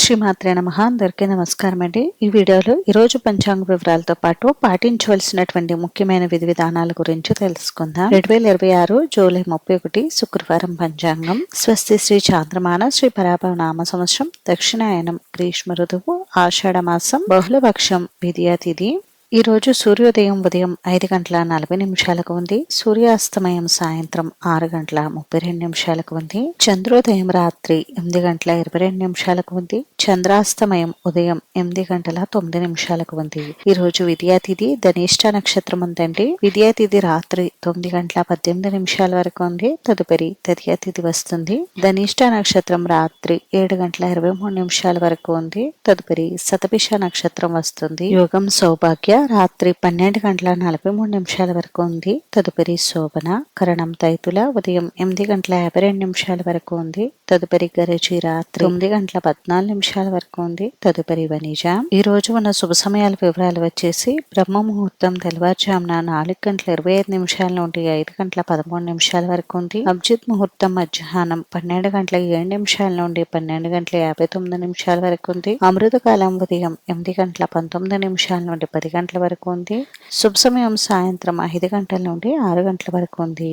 శ్రీమాత్రే నమః. అందరికీ నమస్కారం అండి. ఈ వీడియోలో ఈరోజు పంచాంగ వివరాలతో పాటు పాటించవలసినటువంటి ముఖ్యమైన విధి విధానాల గురించి తెలుసుకుందాం. 2026 జూలై 31 శుక్రవారం పంచాంగం. స్వస్తి శ్రీ చాంద్రమాన శ్రీ పరాభవ నామ సంవత్సరం, దక్షిణాయనం, గ్రీష్మ ఋతువు, ఆషాఢ మాసం, బహుళపక్షం, విద్యా తిథి. ఈ రోజు సూర్యోదయం ఉదయం 5:40 ఉంది. సూర్యాస్తమయం సాయంత్రం 6:32 ఉంది. చంద్రోదయం రాత్రి 8:22 ఉంది. చంద్రాస్తమయం ఉదయం 8:09 ఉంది. ఈ రోజు విద్యాతిథి ధనిష్ట నక్షత్రం ఉందండి. విద్యాతిథి రాత్రి 9:18 వరకు ఉంది. తదుపరి తదియాతిథి వస్తుంది. ధనిష్ట నక్షత్రం రాత్రి 7:23 వరకు ఉంది. తదుపరి శతభిష నక్షత్రం వస్తుంది. యోగం సౌభాగ్య రాత్రి 12:43 వరకు ఉంది. తదుపరి శోభన. కరణం తైతుల ఉదయం 8:52 వరకు ఉంది. తదుపరి గరజి రాత్రి 9:14 వరకు ఉంది. తదుపరి వనిజ. ఈ రోజు ఉన్న శుభ సమయాల వివరాలు వచ్చేసి బ్రహ్మ ముహూర్తం తెల్లవారుజామున 4:25 నుండి 5:13 వరకు ఉంది. అభిజిత్ ముహూర్తం మధ్యాహ్నం 12:07 నుండి 12:59 వరకు ఉంది. అమృత కాలం ఉదయం 8:19 నుండి 10 గంటల వరకు ఉంది. శుభ సమయం సాయంత్రం 5 గంటల నుండి 6 గంటల వరకు ఉంది.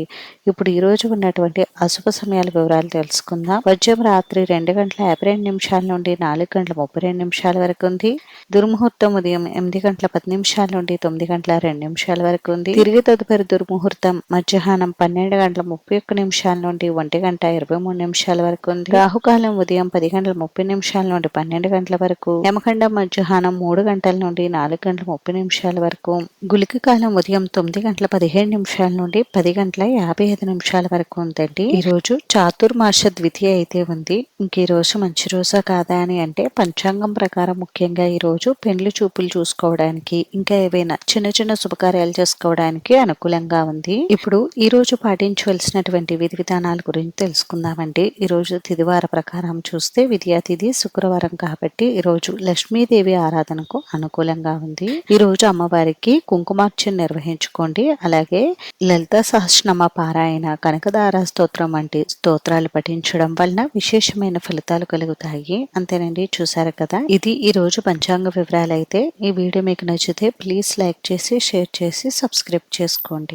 ఇప్పుడు ఈ రోజు ఉన్నటువంటి అశుభ సమయాల వివరాలు తెలుసుకుందాం. వజ్రం రాత్రి 2:52 నుండి 4:32 వరకు ఉంది. దుర్ముహూర్తం ఉదయం 8:10 నుండి 9:02 వరకు ఉంది. తిరిగి తదుపరి దుర్ముహూర్తం మధ్యాహ్నం 12:31 నుండి 1:23 వరకు ఉంది. రాహుకాలం ఉదయం 10:30 నుండి 12 గంటల వరకు. యమఖండం మధ్యాహ్నం 3 గంటల నుండి 4:30 వరకు. గుళిక కాలం ఉదయం 9:15 నుండి 10:55 వరకు ఉందండి. ఈ రోజు చాతుర్మాస ద్వితీయ అయితే ఉంది. ఇంక ఈ రోజు మంచి రోజా కాదా అని అంటే పంచాంగం ప్రకారం ముఖ్యంగా ఈ రోజు పెండ్లి చూపులు చూసుకోవడానికి, ఇంకా ఏవైనా చిన్న చిన్న శుభకార్యాలు చేసుకోవడానికి అనుకూలంగా ఉంది. ఇప్పుడు ఈ రోజు పాటించవలసినటువంటి విధి విధానాల గురించి తెలుసుకుందామండి. ఈ రోజు తిథివార ప్రకారం చూస్తే విద్యా తిథి శుక్రవారం కాబట్టి ఈ రోజు లక్ష్మీదేవి ఆరాధనకు అనుకూలంగా ఉంది. ఈ రోజు అమ్మవారికి కుంకుమార్చన నిర్వహించుకోండి. అలాగే లలిత సహస్రనామ పారాయణ, కనకదార స్తోత్రం వంటి స్తోత్రాలు పఠించడం వలన విశేషమైన ఫలితాలు కలుగుతాయి. అంతేనండి, చూసారు కదా, ఇది ఈ రోజు పంచాంగ వివరాలు. అయితే ఈ వీడియో మీకు నచ్చితే ప్లీజ్ లైక్ చేసి, షేర్ చేసి, సబ్స్క్రైబ్ చేసుకోండి.